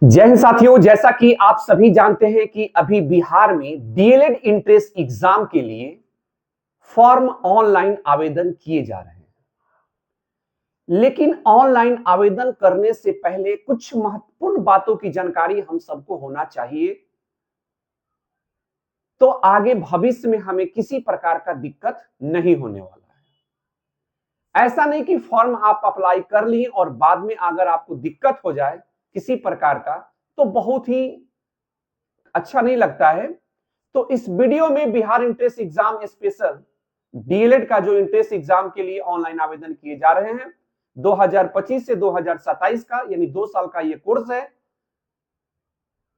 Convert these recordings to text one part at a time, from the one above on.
जय हिंद साथियों, जैसा कि आप सभी जानते हैं कि अभी बिहार में डीएलएड एंट्रेंस एग्जाम के लिए फॉर्म ऑनलाइन आवेदन किए जा रहे हैं। लेकिन ऑनलाइन आवेदन करने से पहले कुछ महत्वपूर्ण बातों की जानकारी हम सबको होना चाहिए, तो आगे भविष्य में हमें किसी प्रकार का दिक्कत नहीं होने वाला है। ऐसा नहीं कि फॉर्म आप अप्लाई कर लिए और बाद में अगर आपको दिक्कत हो जाए किसी प्रकार का, तो बहुत ही अच्छा नहीं लगता है। तो इस वीडियो में Bihar entrance exam special DElEd का जो एंट्रेंस एग्जाम के लिए ऑनलाइन आवेदन किए जा रहे हैं 2025 से 2027 का, यानी 2 साल का ये कोर्स है।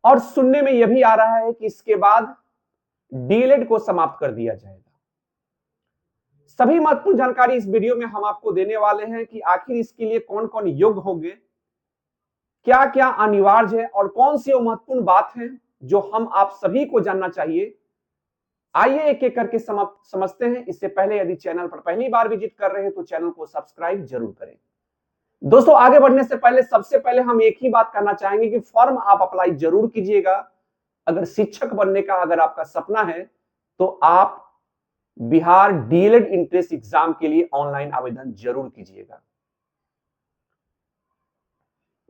और सुनने में यह भी आ रहा है कि इसके बाद डीएलएड को समाप्त कर दिया जाएगा। सभी महत्वपूर्ण जानकारी इस वीडियो में हम आपको देने वाले हैं कि आखिर इसके लिए कौन कौन योग्य होंगे, क्या क्या अनिवार्य है और कौन सी महत्वपूर्ण बात है जो हम आप सभी को जानना चाहिए। आइए एक एक करके समझते हैं। इससे पहले यदि चैनल पर पहली बार विजिट कर रहे हैं तो चैनल को सब्सक्राइब जरूर करें। दोस्तों, आगे बढ़ने से पहले सबसे पहले हम एक ही बात करना चाहेंगे कि फॉर्म आप अप्लाई जरूर कीजिएगा। अगर शिक्षक बनने का अगर आपका सपना है तो आप बिहार डीएलएड एंट्रेंस एग्जाम के लिए ऑनलाइन आवेदन जरूर कीजिएगा।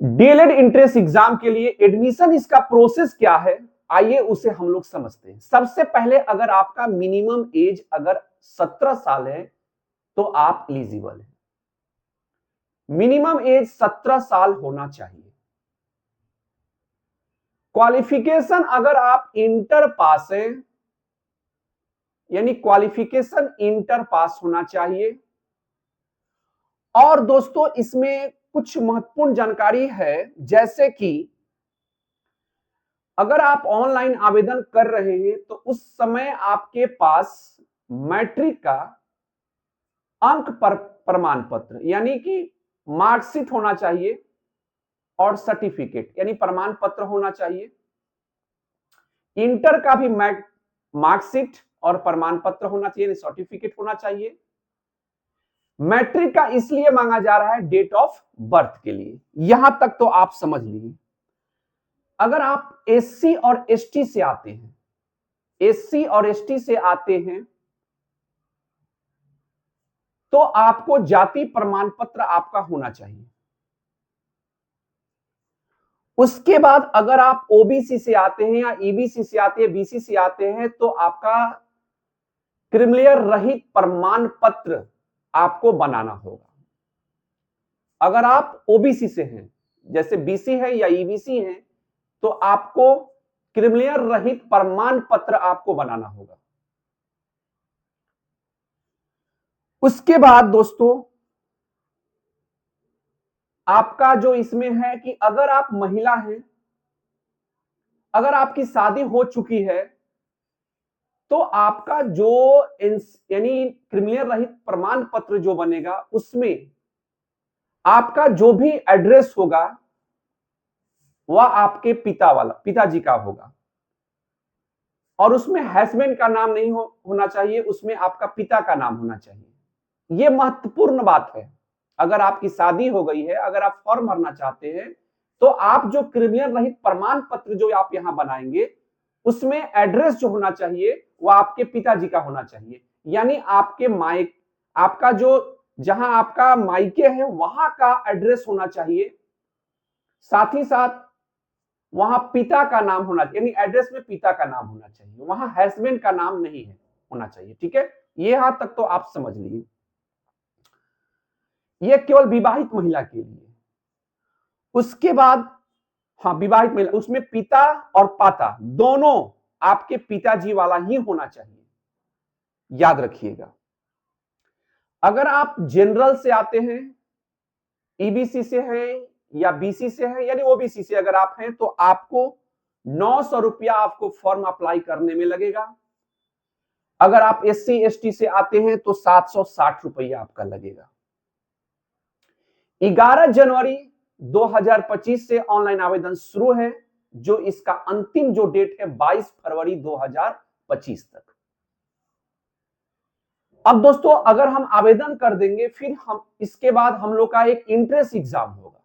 डीएलएड एंट्रेंस एग्जाम के लिए एडमिशन, इसका प्रोसेस क्या है, आइए उसे हम लोग समझते हैं। सबसे पहले अगर आपका मिनिमम एज अगर 17 साल है तो आप एलिजिबल हैं। मिनिमम एज 17 साल होना चाहिए। क्वालिफिकेशन अगर आप इंटर पास हैं, यानी क्वालिफिकेशन इंटर पास होना चाहिए। और दोस्तों, इसमें कुछ महत्वपूर्ण जानकारी है, जैसे कि अगर आप ऑनलाइन आवेदन कर रहे हैं तो उस समय आपके पास मैट्रिक का अंक प्रमाण पत्र यानी कि मार्कशीट होना चाहिए और सर्टिफिकेट यानी प्रमाण पत्र होना चाहिए। इंटर का भी मार्कशीट और प्रमाण पत्र होना चाहिए, सर्टिफिकेट होना चाहिए। मैट्रिक का इसलिए मांगा जा रहा है डेट ऑफ बर्थ के लिए। यहां तक तो आप समझ लीजिए। अगर आप एससी और एसटी से आते हैं, एससी और एसटी से आते हैं तो आपको जाति प्रमाण पत्र आपका होना चाहिए। उसके बाद अगर आप ओबीसी से आते हैं या ईबीसी से आते हैं, बीसी से आते हैं, तो आपका क्रिमिनल रहित प्रमाण पत्र आपको बनाना होगा। अगर आप ओबीसी से हैं, जैसे बीसी है या ईबीसी है, तो आपको क्रिमिनल रहित प्रमाण पत्र आपको बनाना होगा। उसके बाद दोस्तों, आपका जो इसमें है कि अगर आप महिला हैं, अगर आपकी शादी हो चुकी है, तो आपका जो यानी क्रिमिनल रहित प्रमाण पत्र जो बनेगा उसमें आपका जो भी एड्रेस होगा वह आपके पिताजी का होगा। और उसमें हस्बैंड का नाम नहीं होना चाहिए, उसमें आपका पिता का नाम होना चाहिए। यह महत्वपूर्ण बात है। अगर आपकी शादी हो गई है, अगर आप फॉर्म भरना चाहते हैं, तो आप जो क्रिमिनल रहित प्रमाण पत्र जो आप यहां बनाएंगे उसमें एड्रेस जो होना चाहिए वो आपके पिताजी का होना चाहिए। यानी आपके आपका जो जहां आपका मायके है वहां का एड्रेस होना चाहिए। साथ ही साथ वहां पिता का नाम होना चाहिए, यानी एड्रेस में पिता का नाम होना चाहिए, वहां हस्बैंड का नाम नहीं है होना चाहिए। ठीक है, ये यहां तक तो आप समझ लीजिए। ये केवल विवाहित महिला के लिए। उसके बाद हाँ, विवाहित महिला, उसमें पिता और पाता दोनों आपके पिताजी वाला ही होना चाहिए, याद रखिएगा। अगर आप जनरल से आते हैं, ईबीसी से हैं या बीसी से हैं यानी ओबीसी से अगर आप हैं, तो आपको 900 रुपया आपको फॉर्म अप्लाई करने में लगेगा। अगर आप एससी एसटी से आते हैं तो 760 रुपया आपका लगेगा। 11 जनवरी 2025 से ऑनलाइन आवेदन शुरू है, जो इसका अंतिम जो डेट है 22 फरवरी 2025 तक। अब दोस्तों, अगर हम आवेदन कर देंगे, फिर हम इसके बाद हम लोग का एक एंट्रेंस एग्जाम होगा।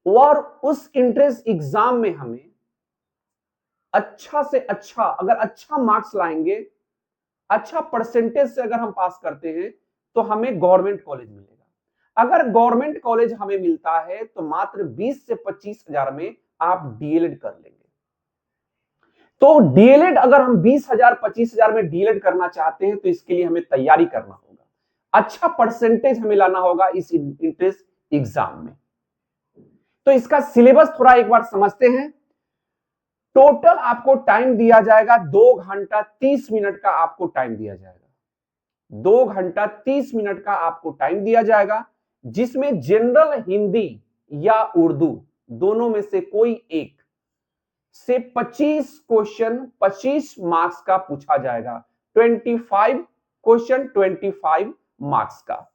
और उस एंट्रेंस एग्जाम में हमें अच्छा से अच्छा, अगर अच्छा मार्क्स लाएंगे, अच्छा परसेंटेज से अगर हम पास करते हैं तो हमें गवर्नमेंट कॉलेज मिलेगा। अगर गवर्नमेंट कॉलेज हमें मिलता है तो मात्र 20 से 25 हजार में आप डीएलएड कर लेंगे। तो डीएलएड अगर हम 20,000 25,000 में डीएलएड करना चाहते हैं तो इसके लिए हमें तैयारी करना होगा, अच्छा परसेंटेज हमें लाना होगा इस एंट्रेंस एग्जाम में। तो इसका सिलेबस थोड़ा एक बार समझते हैं। टोटल आपको टाइम दिया जाएगा 2 घंटा 30 मिनट का आपको टाइम दिया जाएगा। 2 घंटा 30 मिनट का आपको टाइम दिया जाएगा, जिसमें जनरल हिंदी या उर्दू दोनों में से कोई एक से 25 क्वेश्चन 25 मार्क्स का पूछा जाएगा। 25 क्वेश्चन 25 मार्क्स का।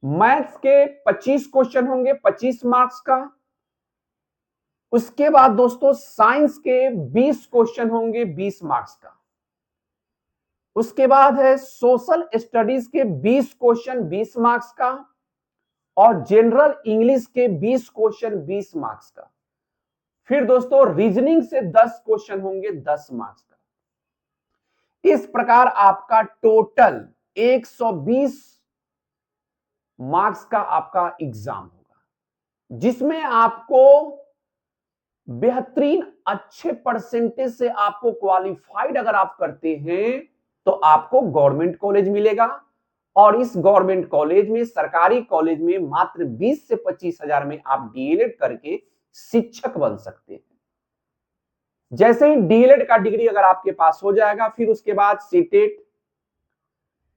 मैथ्स के 25 क्वेश्चन होंगे 25 मार्क्स का। उसके बाद दोस्तों साइंस के 20 क्वेश्चन होंगे 20 मार्क्स का। उसके बाद है सोशल स्टडीज के 20 क्वेश्चन 20 मार्क्स का, और जनरल इंग्लिश के 20 क्वेश्चन 20 मार्क्स का। फिर दोस्तों रीजनिंग से 10 क्वेश्चन होंगे 10 मार्क्स का। इस प्रकार आपका टोटल 120 मार्क्स का आपका एग्जाम होगा, जिसमें आपको बेहतरीन अच्छे परसेंटेज से आपको क्वालिफाइड अगर आप करते हैं तो आपको गवर्नमेंट कॉलेज मिलेगा। और इस गवर्नमेंट कॉलेज में, सरकारी कॉलेज में मात्र 20 से 25 हजार में आप डीएलएड करके शिक्षक बन सकते हैं। जैसे ही डीएलएड का डिग्री अगर आपके पास हो जाएगा, फिर उसके बाद सीटेट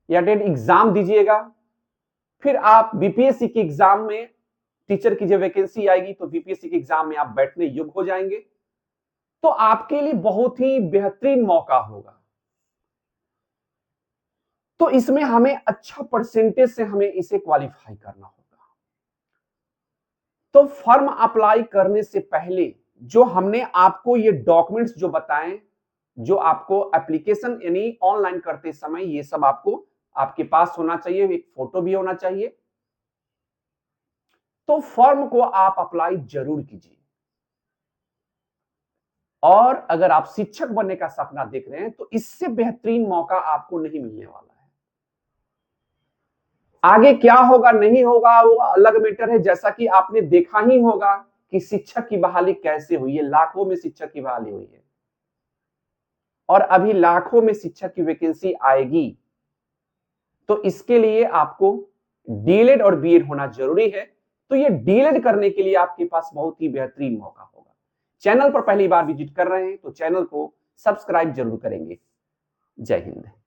या टेट एग्जाम दीजिएगा। फिर आप बीपीएससी के एग्जाम में, टीचर की जब वैकेंसी आएगी तो बीपीएससी के एग्जाम में आप बैठने योग्य हो जाएंगे। तो आपके लिए बहुत ही बेहतरीन मौका होगा। तो इसमें हमें अच्छा परसेंटेज से हमें इसे क्वालिफाई करना होगा। तो फॉर्म अप्लाई करने से पहले जो हमने आपको ये डॉक्यूमेंट्स जो बताएं, जो आपको एप्लीकेशन यानी ऑनलाइन करते समय ये सब आपको आपके पास होना चाहिए, एक फोटो भी होना चाहिए। तो फॉर्म को आप अप्लाई जरूर कीजिए। और अगर आप शिक्षक बनने का सपना देख रहे हैं तो इससे बेहतरीन मौका आपको नहीं मिलने वाला है। आगे क्या होगा नहीं होगा वो अलग मैटर है। जैसा कि आपने देखा ही होगा कि शिक्षक की बहाली कैसे हुई है, लाखों में शिक्षक की बहाली हुई है, और अभी लाखों में शिक्षक की वैकेंसी आएगी। तो इसके लिए आपको डीएलएड और बीएड होना जरूरी है। तो ये डीएलएड करने के लिए आपके पास बहुत ही बेहतरीन मौका होगा। चैनल पर पहली बार विजिट कर रहे हैं तो चैनल को सब्सक्राइब जरूर करेंगे। जय हिंद।